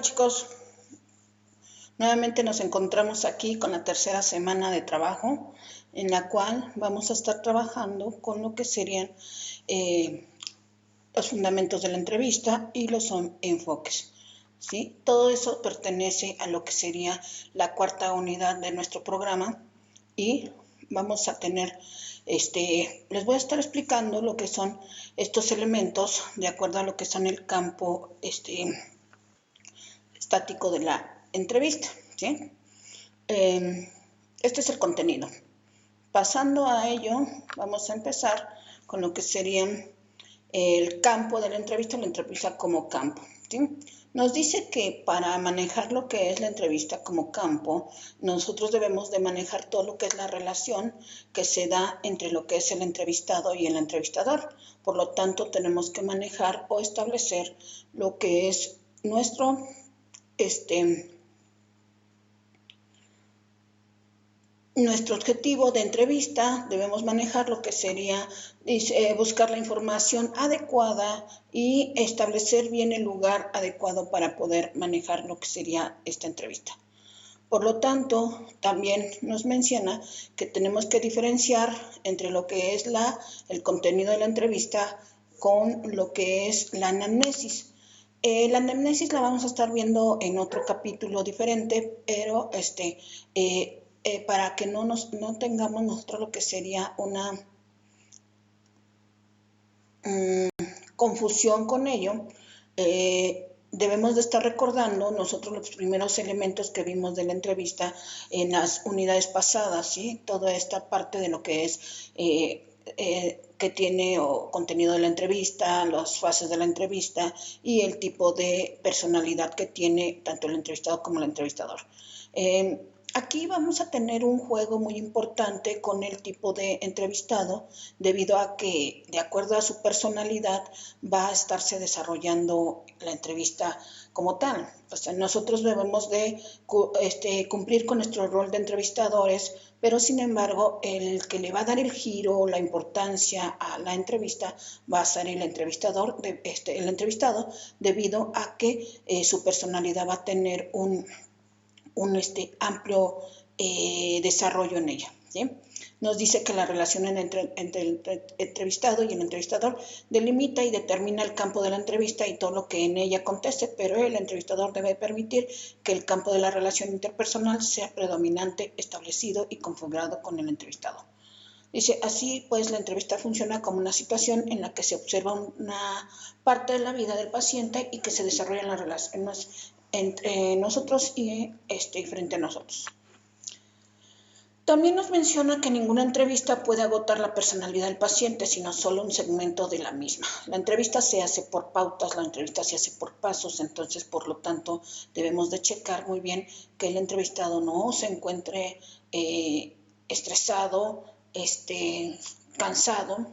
Hola chicos, nuevamente nos encontramos aquí con la tercera semana de trabajo en la cual vamos a estar trabajando con lo que serían los fundamentos de la entrevista y los enfoques. ¿Sí? Todo eso pertenece a lo que sería la cuarta unidad de nuestro programa y vamos a tener, les voy a estar explicando lo que son estos elementos de acuerdo a lo que son el campo estático de la entrevista. ¿Sí? Este es el contenido. Pasando a ello, vamos a empezar con lo que sería el campo de la entrevista como campo. ¿Sí? Nos dice que para manejar lo que es la entrevista como campo, nosotros debemos de manejar todo lo que es la relación que se da entre lo que es el entrevistado y el entrevistador. Por lo tanto, tenemos que manejar o establecer lo que es nuestro objetivo de entrevista. Debemos manejar lo que sería buscar la información adecuada y establecer bien el lugar adecuado para poder manejar lo que sería esta entrevista. Por lo tanto, también nos menciona que tenemos que diferenciar entre lo que es el contenido de la entrevista con lo que es la anamnesis. La anamnesis la vamos a estar viendo en otro capítulo diferente, pero para que no tengamos nosotros lo que sería una confusión con ello, debemos de estar recordando nosotros los primeros elementos que vimos de la entrevista en las unidades pasadas, ¿sí? Toda esta parte de lo que es que tiene contenido de la entrevista, las fases de la entrevista y el tipo de personalidad que tiene tanto el entrevistado como el entrevistador. Aquí vamos a tener un juego muy importante con el tipo de entrevistado, debido a que, de acuerdo a su personalidad, va a estarse desarrollando la entrevista como tal. O sea, nosotros debemos de cumplir con nuestro rol de entrevistadores, pero sin embargo, el que le va a dar el giro o la importancia a la entrevista va a ser el entrevistador, el entrevistado, debido a que su personalidad va a tener un amplio desarrollo en ella. ¿Sí? Nos dice que la relación entre el entrevistado y el entrevistador delimita y determina el campo de la entrevista y todo lo que en ella acontece, pero el entrevistador debe permitir que el campo de la relación interpersonal sea predominante, establecido y configurado con el entrevistado. Dice, así pues la entrevista funciona como una situación en la que se observa una parte de la vida del paciente y que se desarrollan las relaciones entre nosotros y frente a nosotros. También nos menciona que ninguna entrevista puede agotar la personalidad del paciente, sino solo un segmento de la misma. La entrevista se hace por pautas, la entrevista se hace por pasos, entonces por lo tanto debemos de checar muy bien que el entrevistado no se encuentre estresado, cansado,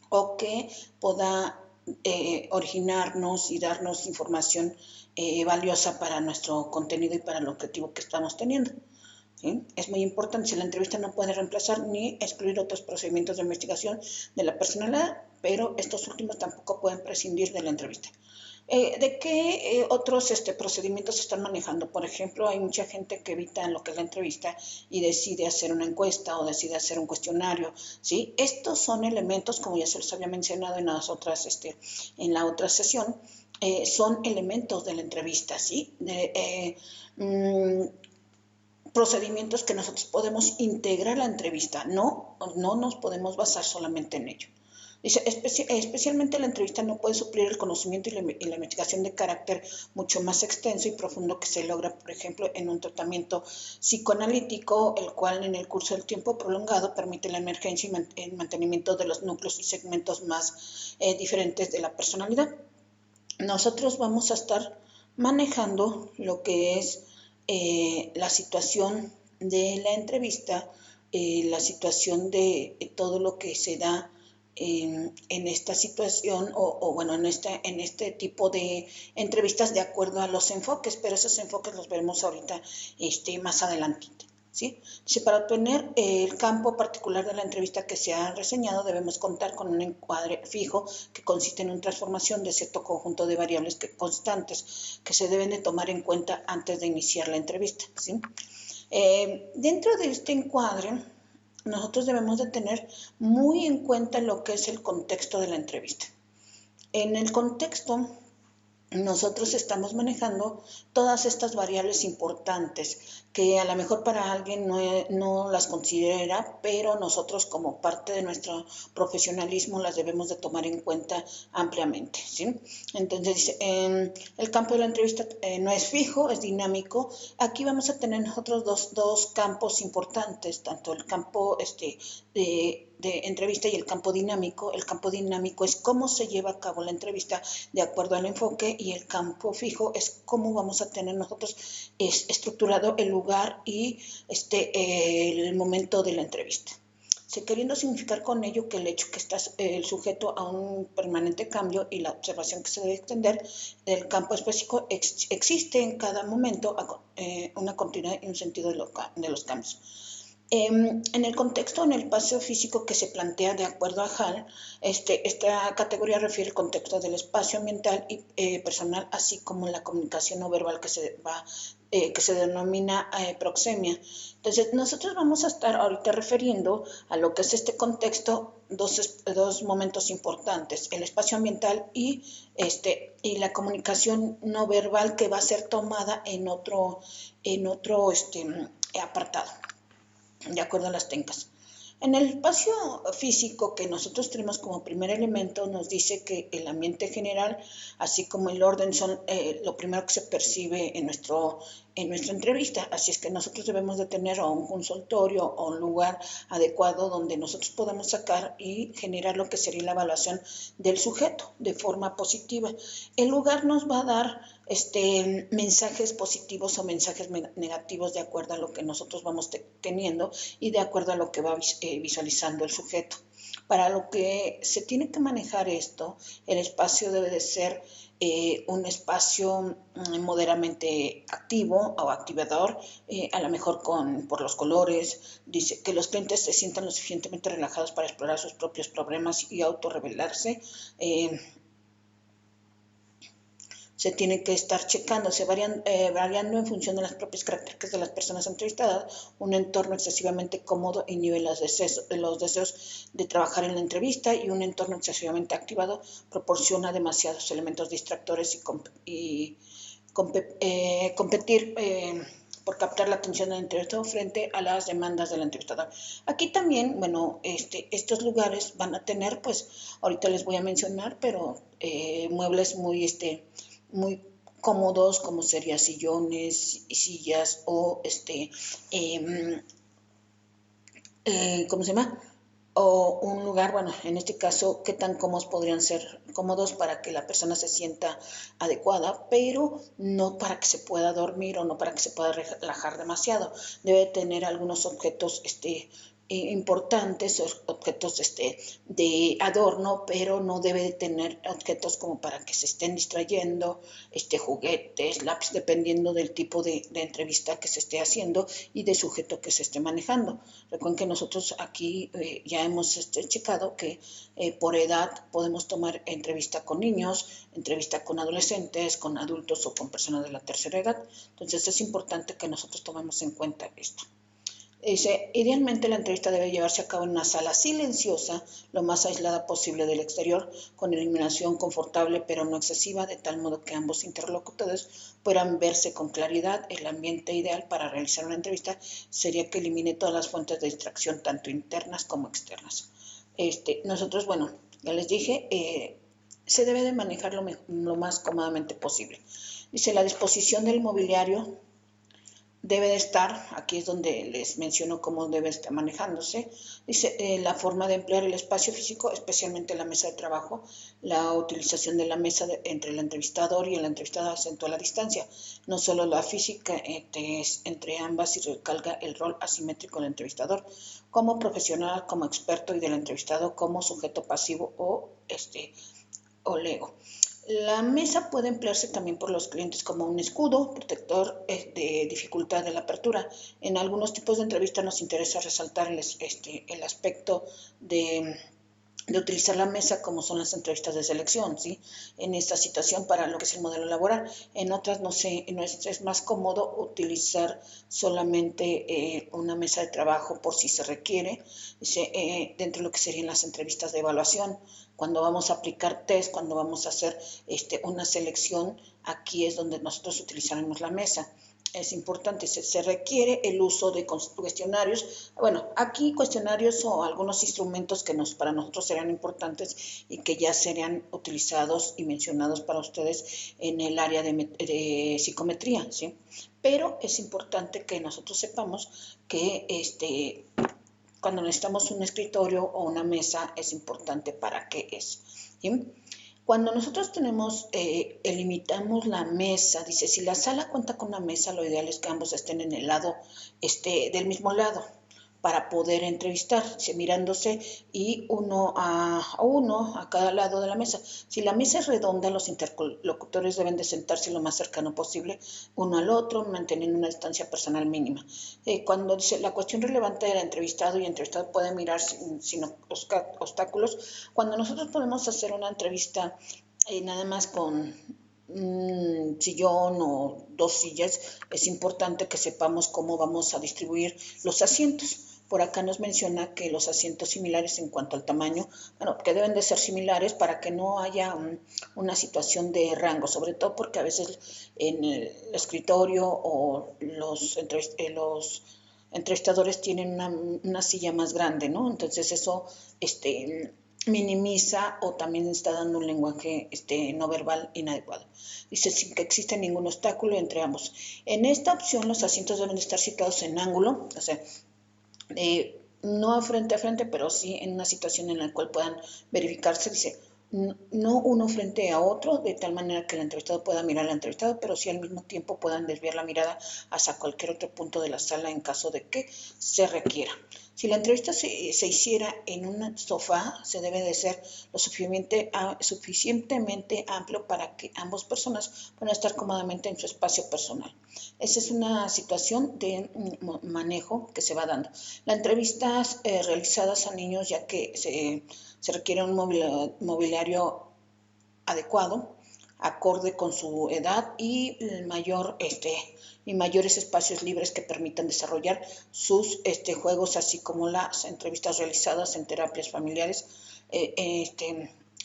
o que pueda originarnos y darnos información valiosa para nuestro contenido y para el objetivo que estamos teniendo. ¿Sí? Es muy importante, si la entrevista no puede reemplazar ni excluir otros procedimientos de investigación de la personalidad, pero estos últimos tampoco pueden prescindir de la entrevista. ¿De qué otros procedimientos se están manejando? Por ejemplo, hay mucha gente que evita lo que es la entrevista y decide hacer una encuesta o decide hacer un cuestionario, ¿sí? Estos son elementos, como ya se los había mencionado en las otras, en la otra sesión, son elementos de la entrevista, ¿sí? Procedimientos que nosotros podemos integrar a la entrevista, no nos podemos basar solamente en ello. Dice, especialmente la entrevista no puede suplir el conocimiento y la investigación de carácter mucho más extenso y profundo que se logra, por ejemplo, en un tratamiento psicoanalítico, el cual en el curso del tiempo prolongado permite la emergencia y el mantenimiento de los núcleos y segmentos más diferentes de la personalidad. Nosotros vamos a estar manejando lo que es la situación de la entrevista, la situación de todo lo que se da en esta situación en este tipo de entrevistas de acuerdo a los enfoques, pero esos enfoques los veremos ahorita más adelante. ¿sí? Dice, para obtener el campo particular de la entrevista que se ha reseñado, debemos contar con un encuadre fijo que consiste en una transformación de cierto conjunto de variables constantes que se deben de tomar en cuenta antes de iniciar la entrevista, ¿sí? Dentro de este encuadre, nosotros debemos de tener muy en cuenta lo que es el contexto de la entrevista. En el contexto, nosotros estamos manejando todas estas variables importantes que a lo mejor para alguien no las considera, pero nosotros como parte de nuestro profesionalismo las debemos de tomar en cuenta ampliamente, ¿sí? Entonces, el campo de la entrevista no es fijo, es dinámico. Aquí vamos a tener nosotros dos campos importantes, tanto el campo de entrevista y el campo dinámico. El campo dinámico es cómo se lleva a cabo la entrevista de acuerdo al enfoque, y el campo fijo es cómo vamos a tener nosotros estructurado el lugar y el momento de la entrevista. Queriendo significar con ello que el hecho que está el sujeto a un permanente cambio y la observación que se debe extender del campo específico existe en cada momento una continuidad y un sentido de los cambios. En el contexto, en el espacio físico que se plantea de acuerdo a Hall, esta categoría refiere al contexto del espacio ambiental y personal, así como la comunicación no verbal que se denomina proxemia. Entonces, nosotros vamos a estar ahorita refiriendo a lo que es este contexto, dos momentos importantes: el espacio ambiental y la comunicación no verbal, que va a ser tomada en otro apartado, de acuerdo a las técnicas. En el espacio físico que nosotros tenemos como primer elemento, nos dice que el ambiente general, así como el orden, son lo primero que se percibe en nuestra entrevista. Así es que nosotros debemos de tener un consultorio o un lugar adecuado donde nosotros podamos sacar y generar lo que sería la evaluación del sujeto de forma positiva. El lugar nos va a dar mensajes positivos o mensajes negativos de acuerdo a lo que nosotros vamos teniendo y de acuerdo a lo que va visualizando el sujeto. Para lo que se tiene que manejar esto, el espacio debe de ser un espacio moderadamente activo o activador, a lo mejor por los colores. Dice que los clientes se sientan lo suficientemente relajados para explorar sus propios problemas y autorrevelarse. Se tiene que estar checándose, variando en función de las propias características de las personas entrevistadas. Un entorno excesivamente cómodo inhibe los deseos de trabajar en la entrevista, y un entorno excesivamente activado proporciona demasiados elementos distractores y competir por captar la atención del entrevistado frente a las demandas del entrevistador. Aquí también, bueno, estos lugares van a tener, pues, ahorita les voy a mencionar, pero muebles muy cómodos, como serían sillones y sillas, o ¿cómo se llama? O un lugar, bueno, en este caso, qué tan cómodos podrían ser cómodos para que la persona se sienta adecuada, pero no para que se pueda dormir o no para que se pueda relajar demasiado. Debe tener algunos objetos importantes, objetos de adorno, pero no debe de tener objetos como para que se estén distrayendo, juguetes, lápiz, dependiendo del tipo de entrevista que se esté haciendo y de sujeto que se esté manejando. Recuerden que nosotros aquí ya hemos checado que por edad podemos tomar entrevista con niños, entrevista con adolescentes, con adultos o con personas de la tercera edad. Entonces es importante que nosotros tomemos en cuenta esto. Dice, idealmente la entrevista debe llevarse a cabo en una sala silenciosa, lo más aislada posible del exterior, con iluminación confortable pero no excesiva, de tal modo que ambos interlocutores puedan verse con claridad. El ambiente ideal para realizar una entrevista sería que elimine todas las fuentes de distracción, tanto internas como externas. Nosotros, bueno, ya les dije, se debe de manejar lo más cómodamente posible. Dice, la disposición del mobiliario debe de estar, aquí es donde les menciono cómo debe estar manejándose. Dice, la forma de emplear el espacio físico, especialmente la mesa de trabajo, la utilización de la mesa entre el entrevistador y el entrevistado acentúa la distancia, no solo la física entre ambas, y recalca el rol asimétrico del entrevistador como profesional, como experto, y del entrevistado como sujeto pasivo o lego. La mesa puede emplearse también por los clientes como un escudo protector de dificultad de la apertura. En algunos tipos de entrevistas nos interesa resaltar el aspecto de utilizar la mesa como son las entrevistas de selección, ¿sí? En esta situación para lo que es el modelo laboral. En otras no sé, es más cómodo utilizar solamente una mesa de trabajo por si se requiere, dentro de lo que serían las entrevistas de evaluación. Cuando vamos a aplicar test, cuando vamos a hacer una selección, aquí es donde nosotros utilizaremos la mesa. Es importante, se requiere el uso de cuestionarios. Bueno, aquí cuestionarios o algunos instrumentos que para nosotros serán importantes y que ya serían utilizados y mencionados para ustedes en el área de psicometría, ¿sí? Pero es importante que nosotros sepamos que cuando necesitamos un escritorio o una mesa es importante para qué es, ¿sí? Cuando nosotros limitamos la mesa, dice, si la sala cuenta con una mesa, lo ideal es que ambos estén en el lado, del mismo lado, para poder entrevistar, mirándose y uno a cada lado de la mesa. Si la mesa es redonda, los interlocutores deben de sentarse lo más cercano posible uno al otro, manteniendo una distancia personal mínima. Cuando dice la cuestión relevante del entrevistado y entrevistado puede mirar sin obstáculos, cuando nosotros podemos hacer una entrevista nada más con un sillón o dos sillas, es importante que sepamos cómo vamos a distribuir los asientos. Por acá nos menciona que los asientos similares en cuanto al tamaño, bueno, que deben de ser similares para que no haya una situación de rango, sobre todo porque a veces en el escritorio o los entrevistadores tienen una silla más grande, ¿no? Entonces eso minimiza o también está dando un lenguaje no verbal inadecuado. Dice, sin que exista ningún obstáculo entre ambos. En esta opción los asientos deben estar situados en ángulo, o sea, no frente a frente, pero sí en una situación en la cual puedan verificarse, dice, no uno frente a otro, de tal manera que el entrevistado pueda mirar al entrevistado, pero sí al mismo tiempo puedan desviar la mirada hacia cualquier otro punto de la sala en caso de que se requiera. Si la entrevista se hiciera en un sofá, se debe de ser lo suficientemente amplio para que ambas personas puedan estar cómodamente en su espacio personal. Esa es una situación de manejo que se va dando. Las entrevistas realizadas a niños, ya que se requiere un mobiliario adecuado, acorde con su edad y mayores espacios libres que permitan desarrollar sus juegos, así como las entrevistas realizadas en terapias familiares,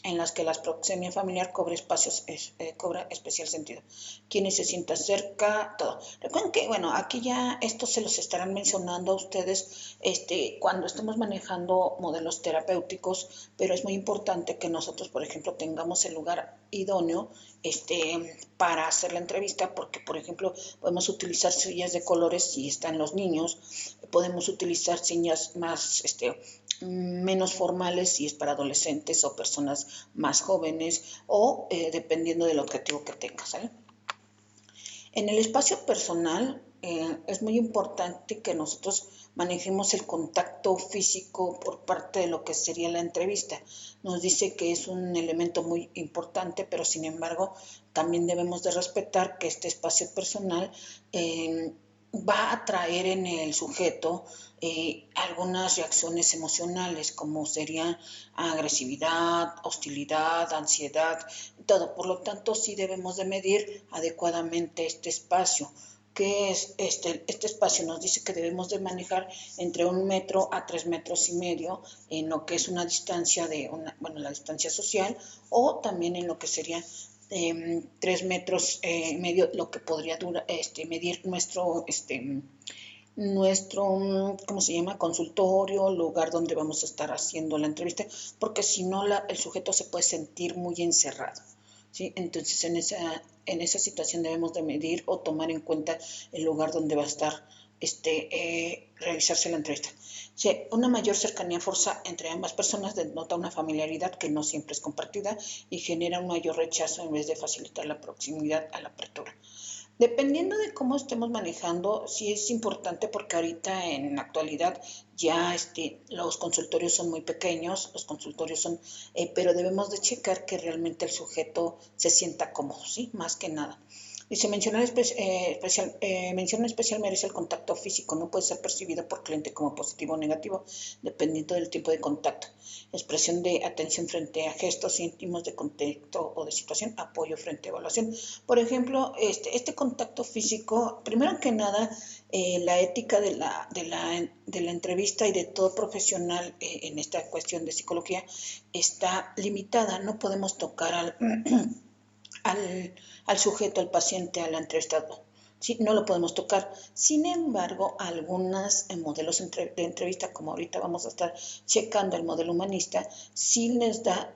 en las que la proxemia familiar cobra especial sentido. Quienes se sientan cerca, todo. Recuerden que, bueno, aquí ya esto se los estarán mencionando a ustedes cuando estemos manejando modelos terapéuticos, pero es muy importante que nosotros, por ejemplo, tengamos el lugar idóneo para hacer la entrevista, porque, por ejemplo, podemos utilizar sillas de colores si están los niños, podemos utilizar sillas más menos formales si es para adolescentes o personas más jóvenes o dependiendo del objetivo que tengas, ¿sale? En el espacio personal es muy importante que nosotros manejemos el contacto físico por parte de lo que sería la entrevista. Nos dice que es un elemento muy importante, pero sin embargo también debemos de respetar que este espacio personal va a traer en el sujeto algunas reacciones emocionales, como serían agresividad, hostilidad, ansiedad, todo. Por lo tanto, sí debemos de medir adecuadamente este espacio. ¿Qué es este espacio? Nos dice que debemos de manejar entre 1 metro a 3,5 metros en lo que es una distancia la distancia social, o también en lo que sería 3,5 metros, lo que podría medir nuestro, ¿cómo se llama? Consultorio, lugar donde vamos a estar haciendo la entrevista, porque si no el sujeto se puede sentir muy encerrado, ¿sí? Entonces en esa situación debemos de medir o tomar en cuenta el lugar donde va a estar realizarse la entrevista. Sí, una mayor cercanía forza entre ambas personas denota una familiaridad que no siempre es compartida y genera un mayor rechazo en vez de facilitar la proximidad a la apertura. Dependiendo de cómo estemos manejando, sí es importante porque ahorita en la actualidad ya los consultorios son muy pequeños, los consultorios son, pero debemos de checar que realmente el sujeto se sienta cómodo, ¿sí? Más que nada. Dice, mención especial merece el contacto físico, no puede ser percibido por cliente como positivo o negativo, dependiendo del tipo de contacto. Expresión de atención frente a gestos íntimos de contexto o de situación, apoyo frente a evaluación. Por ejemplo, este contacto físico, primero que nada, la ética de la entrevista y de todo profesional en esta cuestión de psicología está limitada, no podemos tocar al sujeto, al paciente, al entrevistado. ¿Sí? No lo podemos tocar. Sin embargo, algunos modelos de entrevista, como ahorita vamos a estar checando el modelo humanista, sí les da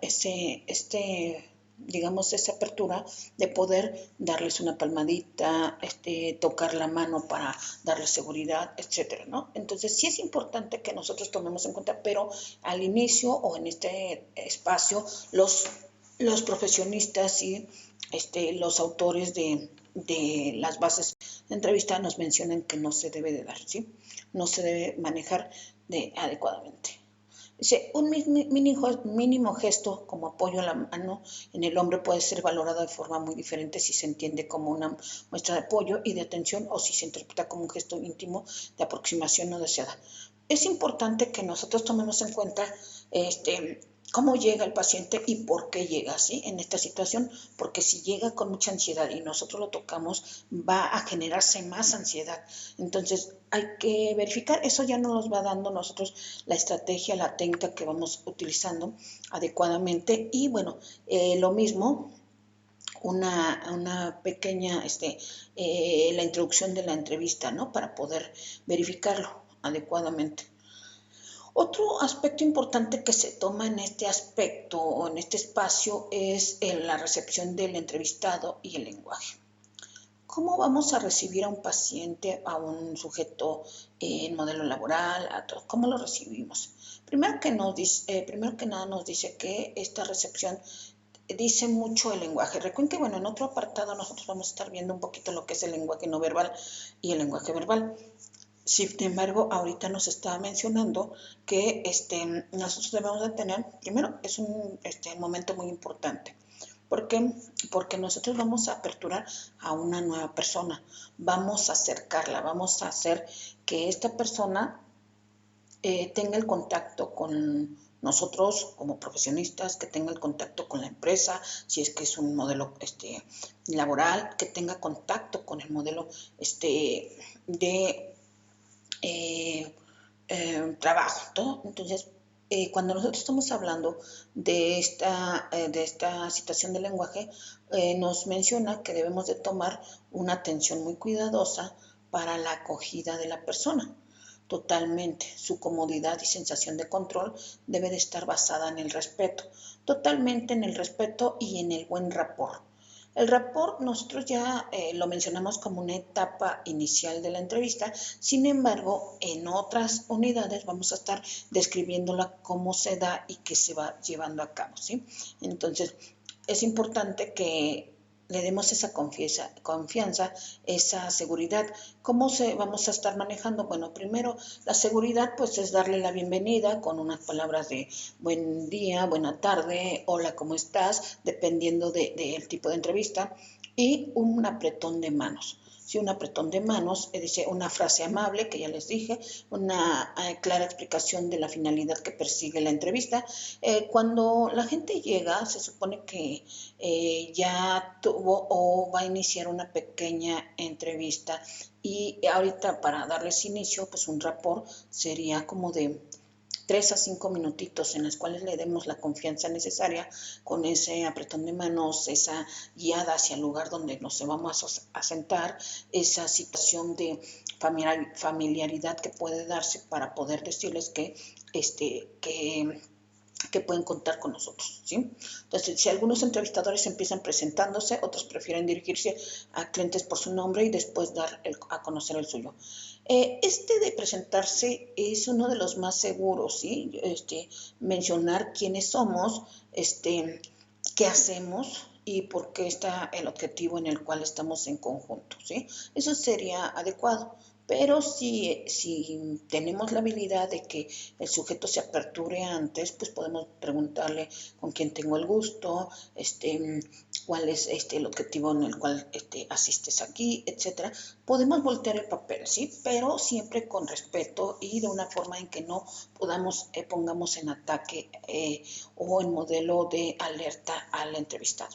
digamos, esa apertura de poder darles una palmadita, tocar la mano para darles seguridad, etcétera, ¿no? Entonces, sí es importante que nosotros tomemos en cuenta, pero al inicio o en este espacio, los profesionistas y los autores de las bases de entrevista nos mencionan que no se debe de dar, ¿sí? No se debe manejar adecuadamente. Dice, un mínimo gesto como apoyo a la mano en el hombre puede ser valorado de forma muy diferente si se entiende como una muestra de apoyo y de atención o si se interpreta como un gesto íntimo de aproximación no deseada. Es importante que nosotros tomemos en cuenta cómo llega el paciente y por qué llega, ¿sí? En esta situación, porque si llega con mucha ansiedad y nosotros lo tocamos, va a generarse más ansiedad. Entonces, hay que verificar, eso ya nos va dando nosotros la estrategia, la técnica que vamos utilizando adecuadamente. Y bueno, lo mismo, una pequeña, la introducción de la entrevista, ¿no? Para poder verificarlo adecuadamente. Otro aspecto importante que se toma en este aspecto o en este espacio es la recepción del entrevistado y el lenguaje. ¿Cómo vamos a recibir a un paciente, a un sujeto en modelo laboral? ¿Cómo lo recibimos? Primero que nada nos dice que esta recepción dice mucho el lenguaje. Recuerden que, bueno, en otro apartado nosotros vamos a estar viendo un poquito lo que es el lenguaje no verbal y el lenguaje verbal. Sin embargo, ahorita nos está mencionando que nosotros debemos de tener, primero, es un momento muy importante. ¿Por qué? Porque nosotros vamos a aperturar a una nueva persona, vamos a acercarla, vamos a hacer que esta persona tenga el contacto con nosotros como profesionistas, que tenga el contacto con la empresa, si es que es un modelo laboral, que tenga contacto con el modelo de trabajo, todo. Entonces, cuando nosotros estamos hablando de esta situación del lenguaje, nos menciona que debemos de tomar una atención muy cuidadosa para la acogida de la persona. Totalmente, su comodidad y sensación de control debe de estar basada en el respeto, totalmente en el respeto y en el buen rapport. El rapport nosotros ya lo mencionamos como una etapa inicial de la entrevista, sin embargo, en otras unidades vamos a estar describiéndola cómo se da y qué se va llevando a cabo, ¿sí? Entonces, es importante que le demos esa confianza, esa seguridad. ¿Cómo vamos a estar manejando? Bueno, primero, la seguridad pues es darle la bienvenida con unas palabras de buen día, buena tarde, hola, ¿cómo estás? Dependiendo del tipo de entrevista. Y un apretón de manos. Sí, un apretón de manos, dice una frase amable, que ya les dije, una clara explicación de la finalidad que persigue la entrevista. Cuando la gente llega, se supone que ya tuvo o va a iniciar una pequeña entrevista y ahorita para darles inicio, pues un rapport sería como de 3 a 5 minutitos en los cuales le demos la confianza necesaria con ese apretón de manos, esa guiada hacia el lugar donde nos vamos a sentar, esa situación de familiaridad que puede darse para poder decirles que pueden contar con nosotros, ¿sí? Entonces, si algunos entrevistadores empiezan presentándose, otros prefieren dirigirse a clientes por su nombre y después dar a conocer el suyo. De presentarse es uno de los más seguros, ¿sí? Mencionar quiénes somos, qué hacemos, y por qué está el objetivo en el cual estamos en conjunto, ¿sí? Eso sería adecuado. Pero si tenemos la habilidad de que el sujeto se aperture antes, pues podemos preguntarle con quién tengo el gusto, cuál es el objetivo en el cual asistes aquí, etcétera. Podemos voltear el papel, ¿sí? Pero siempre con respeto y de una forma en que no pongamos en ataque o en modelo de alerta al entrevistado.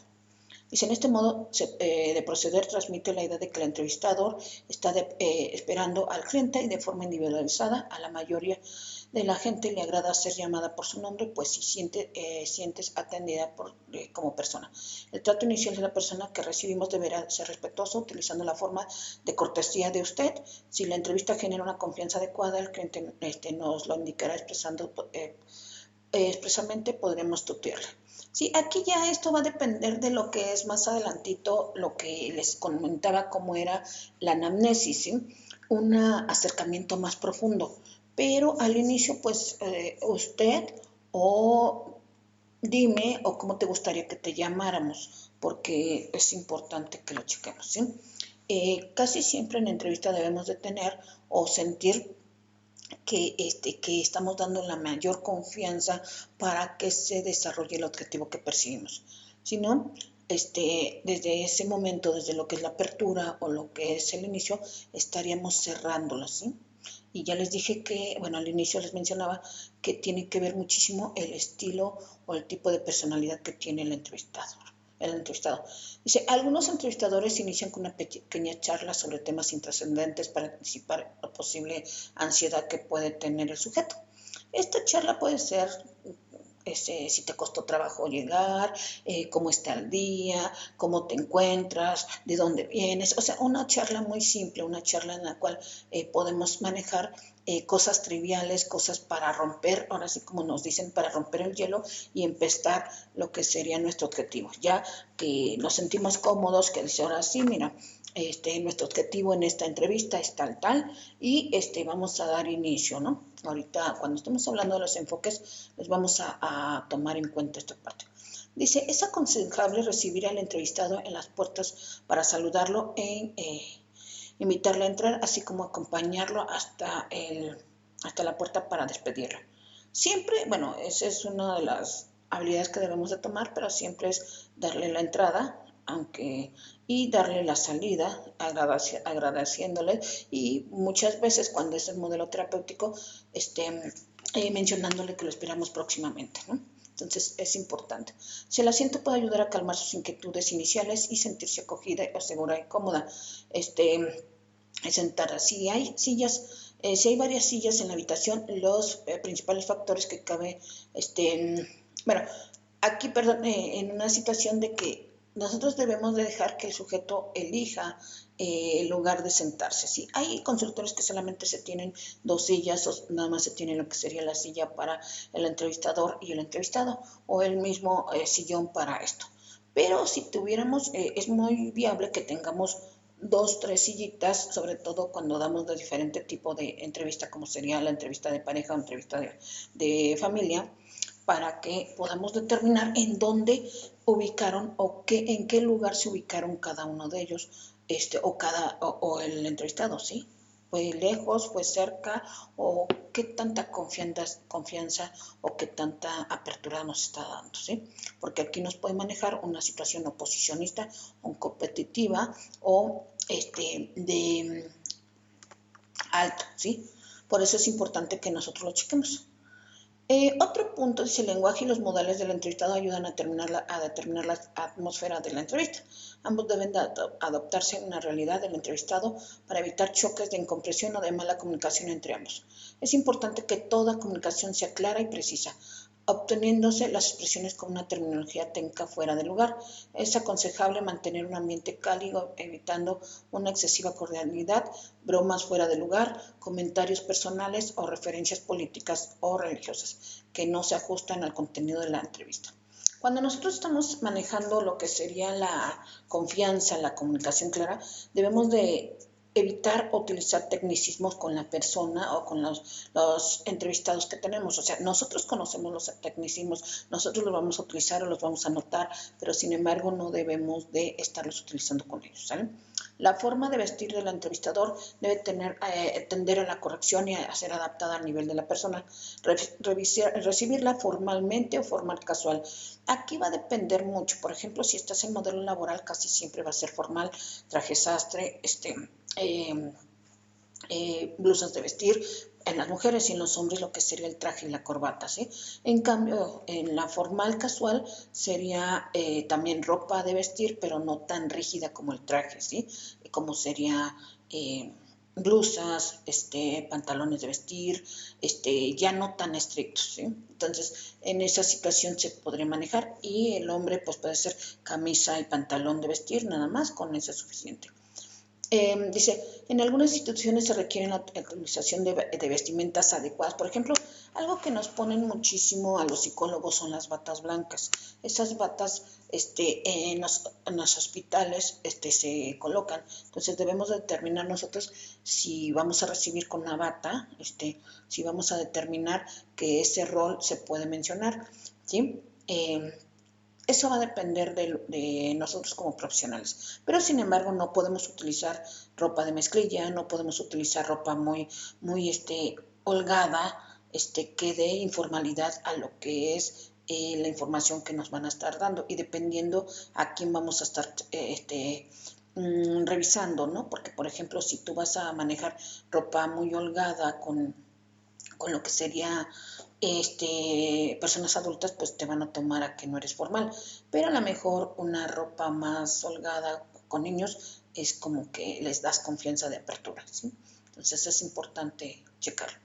Dice, en este modo de proceder transmite la idea de que el entrevistador está esperando al cliente y de forma individualizada. A la mayoría de la gente le agrada ser llamada por su nombre, pues si sientes atendida como persona. El trato inicial de la persona que recibimos deberá ser respetuoso, utilizando la forma de cortesía de usted. Si la entrevista genera una confianza adecuada, el cliente nos lo indicará expresamente, podremos tutearle. Sí, aquí ya esto va a depender de lo que es más adelantito, lo que les comentaba cómo era la anamnesis, ¿sí? Un acercamiento más profundo. Pero al inicio, pues, usted o dime o cómo te gustaría que te llamáramos, porque es importante que lo chequemos, ¿sí? Casi siempre en la entrevista debemos de tener o sentir que estamos dando la mayor confianza para que se desarrolle el objetivo que perseguimos. Si no, desde ese momento, desde lo que es la apertura o lo que es el inicio, estaríamos cerrándolo, ¿sí? Y ya les dije que, bueno, al inicio les mencionaba que tiene que ver muchísimo el estilo o el tipo de personalidad que tiene el entrevistado. Dice, algunos entrevistadores inician con una pequeña charla sobre temas intrascendentes para anticipar la posible ansiedad que puede tener el sujeto. Esta charla puede ser si te costó trabajo llegar, cómo está el día, cómo te encuentras, de dónde vienes. O sea, una charla muy simple, una charla en la cual podemos manejar cosas triviales, cosas para romper, ahora sí como nos dicen, para romper el hielo y empezar lo que sería nuestro objetivo. Ya que nos sentimos cómodos, que dice, ahora sí, mira, nuestro objetivo en esta entrevista es tal, y vamos a dar inicio, ¿no? Ahorita, cuando estemos hablando de los enfoques, les vamos a tomar en cuenta esta parte. Dice, es aconsejable recibir al entrevistado en las puertas para saludarlo e invitarle a entrar, así como acompañarlo hasta la puerta para despedirlo. Siempre, bueno, esa es una de las habilidades que debemos de tomar, pero siempre es darle la entrada, y darle la salida, agradeciéndole, y muchas veces cuando es el modelo terapéutico, mencionándole que lo esperamos próximamente, ¿no? Entonces es importante. Si el asiento puede ayudar a calmar sus inquietudes iniciales y sentirse acogida, segura y cómoda, sentada. Si hay sillas, si hay varias sillas en la habitación, los principales factores que cabe, bueno, aquí, perdón, en una situación de que nosotros debemos de dejar que el sujeto elija el lugar de sentarse, ¿sí? Hay consultores que solamente se tienen dos sillas o nada más se tiene lo que sería la silla para el entrevistador y el entrevistado o el mismo sillón para esto. Pero si tuviéramos, es muy viable que tengamos dos, tres sillitas, sobre todo cuando damos de diferente tipo de entrevista, como sería la entrevista de pareja o entrevista de familia, para que podamos determinar en dónde ubicaron o en qué lugar se ubicaron cada uno de ellos, o el entrevistado, ¿sí? Fue lejos, fue cerca, o qué tanta confianza o qué tanta apertura nos está dando, ¿sí? Porque aquí nos puede manejar una situación oposicionista o competitiva o de alto, ¿sí? Por eso es importante que nosotros lo chequemos. Otro punto es el lenguaje y los modales del entrevistado ayudan a determinar la atmósfera de la entrevista. Ambos deben de adoptarse en una realidad del entrevistado para evitar choques de incomprensión o de mala comunicación entre ambos. Es importante que toda comunicación sea clara y precisa, obteniéndose las expresiones con una terminología técnica fuera de lugar. Es aconsejable mantener un ambiente cálido, evitando una excesiva cordialidad, bromas fuera de lugar, comentarios personales o referencias políticas o religiosas que no se ajustan al contenido de la entrevista. Cuando nosotros estamos manejando lo que sería la confianza, la comunicación clara, debemos de evitar utilizar tecnicismos con la persona o con los entrevistados que tenemos. O sea, nosotros conocemos los tecnicismos, nosotros los vamos a utilizar o los vamos a anotar, pero sin embargo no debemos de estarlos utilizando con ellos, ¿sale? La forma de vestir del entrevistador debe tender a la corrección y a ser adaptada al nivel de la persona. Recibirla formalmente o formal casual. Aquí va a depender mucho. Por ejemplo, si estás en modelo laboral, casi siempre va a ser formal, traje sastre, blusas de vestir en las mujeres y en los hombres lo que sería el traje y la corbata, ¿sí? En cambio, en la formal casual sería también ropa de vestir, pero no tan rígida como el traje, ¿sí? Como sería blusas, pantalones de vestir, ya no tan estrictos, ¿sí? Entonces, en esa situación se podría manejar y el hombre pues puede ser camisa y pantalón de vestir, nada más, con eso es suficiente. Dice, en algunas instituciones se requiere la utilización de vestimentas adecuadas. Por ejemplo, algo que nos ponen muchísimo a los psicólogos son las batas blancas. Esas batas en los hospitales se colocan. Entonces debemos determinar nosotros si vamos a recibir con una bata, si vamos a determinar que ese rol se puede mencionar, ¿sí? Eso va a depender de nosotros como profesionales. Pero sin embargo no podemos utilizar ropa de mezclilla, no podemos utilizar ropa muy holgada, que dé informalidad a lo que es la información que nos van a estar dando y dependiendo a quién vamos a estar revisando, ¿no? Porque, por ejemplo, si tú vas a manejar ropa muy holgada con lo que sería personas adultas, pues te van a tomar a que no eres formal, pero a lo mejor una ropa más holgada con niños es como que les das confianza de apertura, ¿sí? Entonces es importante checarlo.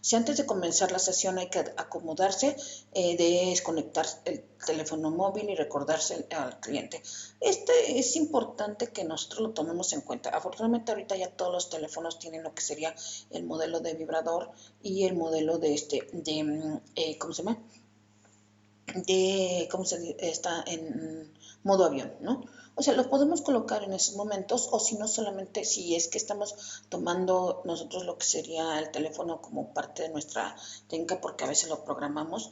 Si antes de comenzar la sesión hay que acomodarse, desconectar el teléfono móvil y recordarse al cliente. Es importante que nosotros lo tomemos en cuenta. Afortunadamente ahorita ya todos los teléfonos tienen lo que sería el modelo de vibrador y el modelo ¿cómo se llama? ¿Cómo se está en modo avión, ¿no? O sea, lo podemos colocar en esos momentos o si no solamente si es que estamos tomando nosotros lo que sería el teléfono como parte de nuestra técnica porque a veces lo programamos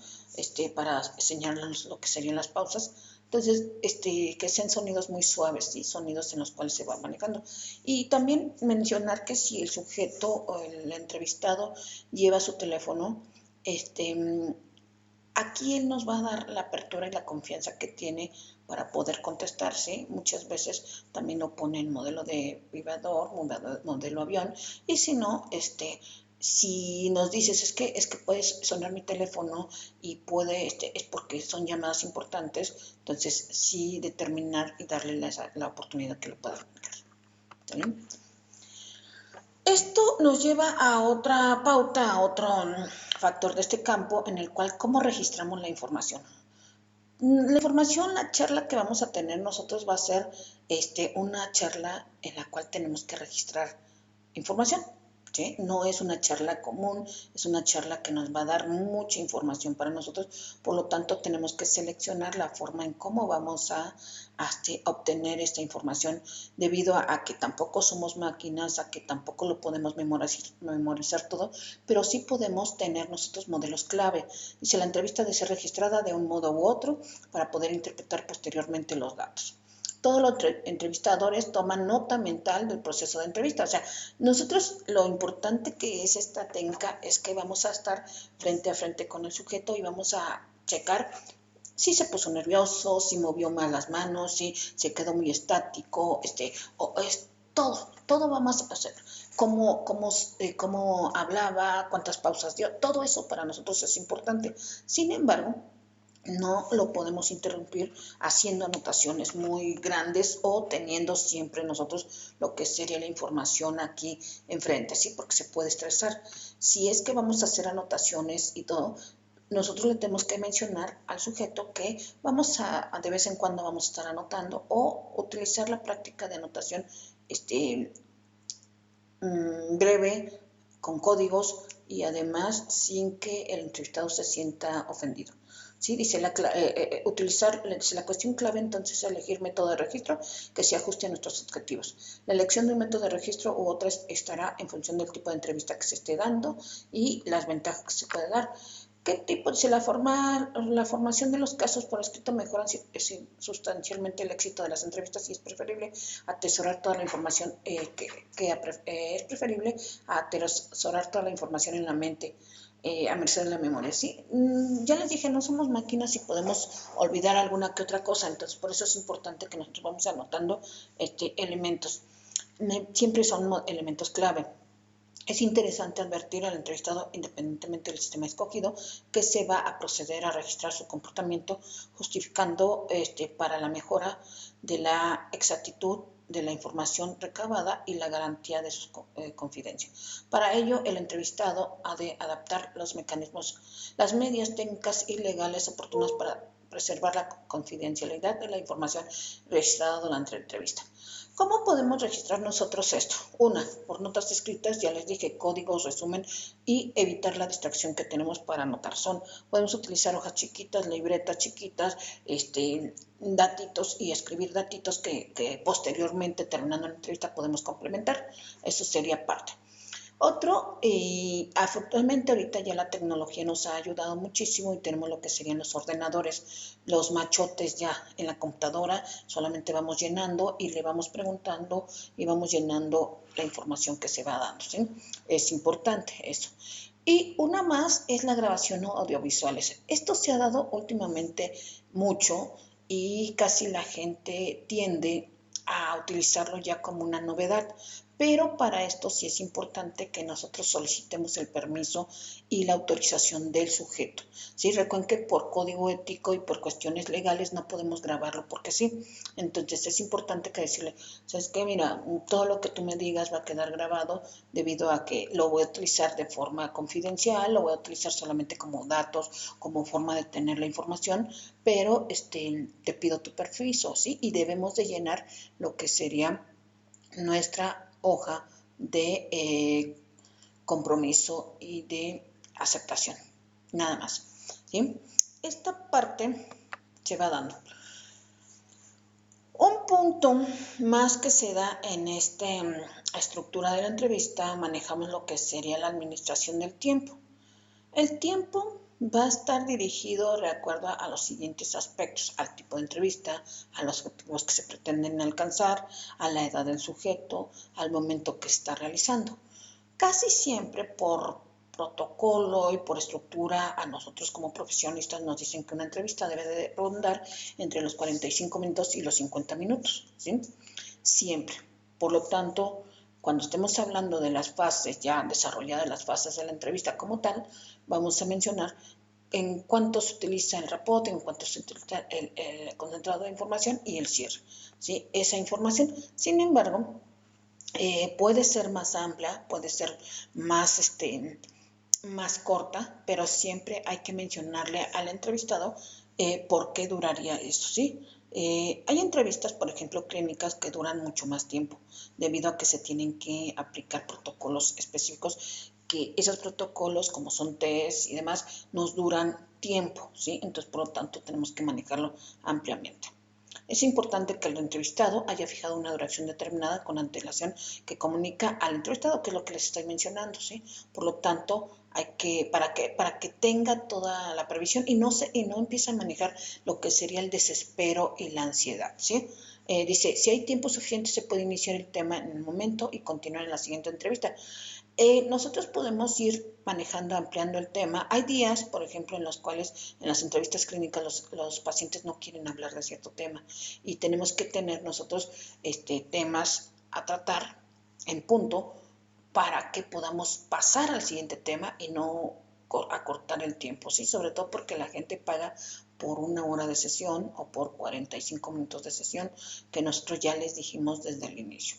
para señalarnos lo que serían las pausas. Entonces, que sean sonidos muy suaves, ¿sí? Sonidos en los cuales se va manejando. Y también mencionar que si el sujeto o el entrevistado lleva su teléfono, aquí él nos va a dar la apertura y la confianza que tiene para poder contestarse. Muchas veces también lo pone en modelo de vibrador, modelo avión, y si no, si nos dices es que puedes sonar mi teléfono y puede, es porque son llamadas importantes, entonces sí determinar y darle la oportunidad que lo pueda comunicar. ¿Sale? Esto nos lleva a otra pauta, a otro factor de este campo en el cual cómo registramos la información. La información, la charla que vamos a tener nosotros va a ser una charla en la cual tenemos que registrar información, ¿sí? No es una charla común, es una charla que nos va a dar mucha información para nosotros, por lo tanto tenemos que seleccionar la forma en cómo vamos a obtener esta información, debido a que tampoco somos máquinas, a que tampoco lo podemos memorizar todo, pero sí podemos tener nosotros modelos clave. Dice, la entrevista debe ser registrada de un modo u otro para poder interpretar posteriormente los datos. Todos los entrevistadores toman nota mental del proceso de entrevista. O sea, nosotros lo importante que es esta técnica es que vamos a estar frente a frente con el sujeto y vamos a checar si se puso nervioso, si movió mal las manos, si se quedó muy estático, todo vamos a hacer. Cómo hablaba, cuántas pausas dio, todo eso para nosotros es importante. Sin embargo, no lo podemos interrumpir haciendo anotaciones muy grandes o teniendo siempre nosotros lo que sería la información aquí enfrente, ¿sí? Porque se puede estresar. Si es que vamos a hacer anotaciones y todo, nosotros le tenemos que mencionar al sujeto que de vez en cuando vamos a estar anotando o utilizar la práctica de anotación breve, con códigos y además sin que el entrevistado se sienta ofendido. ¿sí? Dice dice, la cuestión clave entonces es elegir método de registro que se ajuste a nuestros objetivos. La elección de un método de registro u otras estará en función del tipo de entrevista que se esté dando y las ventajas que se puede dar. ¿Qué tipo? Dice, la formación de los casos por escrito mejoran sustancialmente el éxito de las entrevistas y es preferible atesorar toda la información es preferible atesorar toda la información en la mente a merced de la memoria. ¿Sí? Ya les dije, no somos máquinas y podemos olvidar alguna que otra cosa, entonces por eso es importante que nosotros vamos anotando elementos. Siempre son elementos clave. Es interesante advertir al entrevistado, independientemente del sistema escogido, que se va a proceder a registrar su comportamiento, justificando para la mejora de la exactitud de la información recabada y la garantía de su confidencia. Para ello, el entrevistado ha de adaptar los mecanismos, las medidas técnicas y legales oportunas para preservar la confidencialidad de la información registrada durante la entrevista. ¿Cómo podemos registrar nosotros esto? Una, por notas escritas, ya les dije, códigos, resumen y evitar la distracción que tenemos para anotar. Podemos utilizar hojas chiquitas, libretas chiquitas, datitos y escribir datitos que posteriormente, terminando la entrevista, podemos complementar. Eso sería parte. Otro, afortunadamente ahorita ya la tecnología nos ha ayudado muchísimo y tenemos lo que serían los ordenadores, los machotes ya en la computadora, solamente vamos llenando y le vamos preguntando y vamos llenando la información que se va dando, ¿sí? Es importante eso. Y una más es la grabación audiovisuales. Esto se ha dado últimamente mucho y casi la gente tiende a utilizarlo ya como una novedad, pero para esto sí es importante que nosotros solicitemos el permiso y la autorización del sujeto. ¿Sí? Recuerden que por código ético y por cuestiones legales no podemos grabarlo porque sí. Entonces es importante que decirle, ¿sabes qué? Mira, todo lo que tú me digas va a quedar grabado debido a que lo voy a utilizar de forma confidencial, lo voy a utilizar solamente como datos, como forma de tener la información, pero te pido tu permiso, ¿sí? Y debemos de llenar lo que sería nuestra hoja de compromiso y de aceptación, nada más, ¿sí? Esta parte se va dando. Un punto más que se da en esta estructura de la entrevista, manejamos lo que sería la administración del tiempo. El tiempo va a estar dirigido de acuerdo a los siguientes aspectos: al tipo de entrevista, a los objetivos que se pretenden alcanzar, a la edad del sujeto, al momento que está realizando. Casi siempre por protocolo y por estructura, a nosotros como profesionistas nos dicen que una entrevista debe de rondar entre los 45 minutos y los 50 minutos, ¿sí? Siempre. Por lo tanto, cuando estemos hablando de las fases ya desarrolladas, las fases de la entrevista como tal, vamos a mencionar en cuánto se utiliza el rapport, en cuánto se utiliza el concentrado de información y el cierre, ¿sí? Esa información. Sin embargo, puede ser más amplia, puede ser más, más corta, pero siempre hay que mencionarle al entrevistado por qué duraría eso, ¿sí? Hay entrevistas, por ejemplo, clínicas que duran mucho más tiempo, debido a que se tienen que aplicar protocolos específicos, que esos protocolos, como son test y demás, nos duran tiempo, ¿sí? Entonces, por lo tanto, tenemos que manejarlo ampliamente. Es importante que el entrevistado haya fijado una duración determinada con antelación que comunica al entrevistado, que es lo que les estoy mencionando, ¿sí? Por lo tanto, para que tenga toda la previsión y no empiece a manejar lo que sería el desespero y la ansiedad, ¿sí? Dice, si hay tiempo suficiente se puede iniciar el tema en el momento y continuar en la siguiente entrevista. Nosotros podemos ir manejando, ampliando el tema. Hay días, por ejemplo, en los cuales en las entrevistas clínicas los pacientes no quieren hablar de cierto tema y tenemos que tener nosotros temas a tratar en punto para que podamos pasar al siguiente tema y no acortar el tiempo, ¿sí? Sobre todo porque la gente paga por una hora de sesión o por 45 minutos de sesión que nosotros ya les dijimos desde el inicio.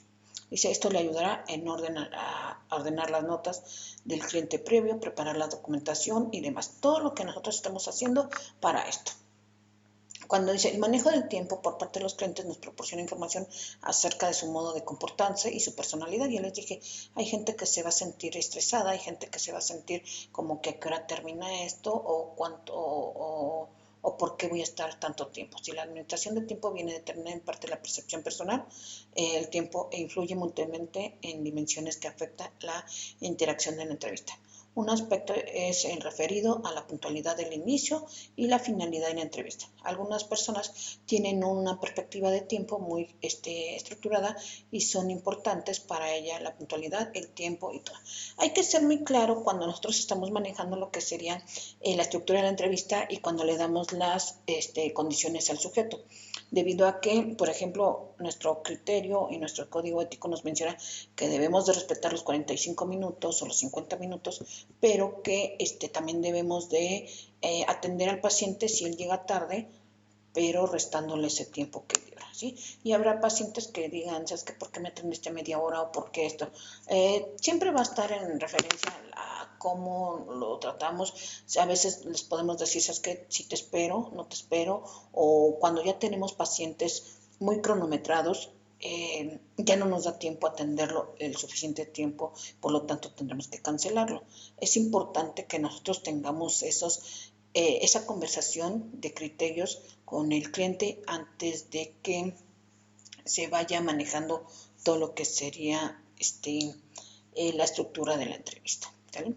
Dice, esto le ayudará a ordenar las notas del cliente previo, preparar la documentación y demás. Todo lo que nosotros estamos haciendo para esto. Cuando dice, el manejo del tiempo por parte de los clientes nos proporciona información acerca de su modo de comportarse y su personalidad. Ya les dije, hay gente que se va a sentir estresada, hay gente que se va a sentir como que a qué hora termina esto o cuánto o por qué voy a estar tanto tiempo. Si la administración de tiempo viene determinada en parte de la percepción personal, el tiempo influye múltiplemente en dimensiones que afectan la interacción de la entrevista. Un aspecto es el referido a la puntualidad del inicio y la finalidad de la entrevista. Algunas personas tienen una perspectiva de tiempo muy estructurada y son importantes para ella la puntualidad, el tiempo y todo. Hay que ser muy claro cuando nosotros estamos manejando lo que sería la estructura de la entrevista y cuando le damos las condiciones al sujeto. Debido a que, por ejemplo, nuestro criterio y nuestro código ético nos menciona que debemos de respetar los 45 minutos o los 50 minutos, pero que también debemos de atender al paciente si él llega tarde, pero restándole ese tiempo que llega, ¿sí? Y habrá pacientes que digan, ¿sabes qué? ¿Por qué me atendiste media hora o por qué esto? Siempre va a estar en referencia a cómo lo tratamos. O sea, a veces les podemos decir, ¿sabes qué? Si te espero, no te espero, o cuando ya tenemos pacientes muy cronometrados, ya no nos da tiempo a atenderlo el suficiente tiempo, por lo tanto tendremos que cancelarlo. Es importante que nosotros tengamos esa conversación de criterios con el cliente antes de que se vaya manejando todo lo que sería la estructura de la entrevista, ¿vale?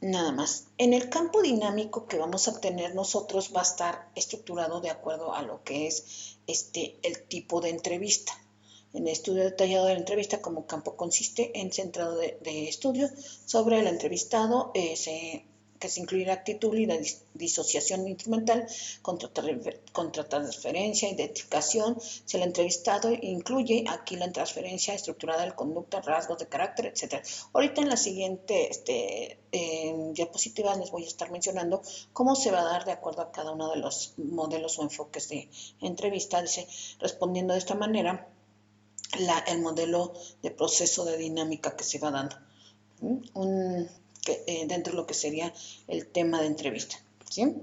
Nada más. En el campo dinámico que vamos a tener nosotros va a estar estructurado de acuerdo a lo que es el tipo de entrevista. En el estudio detallado de la entrevista, como campo consiste en centrado de estudio sobre el entrevistado, que se incluye la actitud y la disociación instrumental, contratransferencia, identificación. Si el entrevistado incluye aquí la transferencia estructurada de conducta, rasgos de carácter, etc. Ahorita en la siguiente diapositivas les voy a estar mencionando cómo se va a dar de acuerdo a cada uno de los modelos o enfoques de entrevista. Dice, respondiendo de esta manera, el modelo de proceso de dinámica que se va dando. Dentro de lo que sería el tema de entrevista, ¿sí?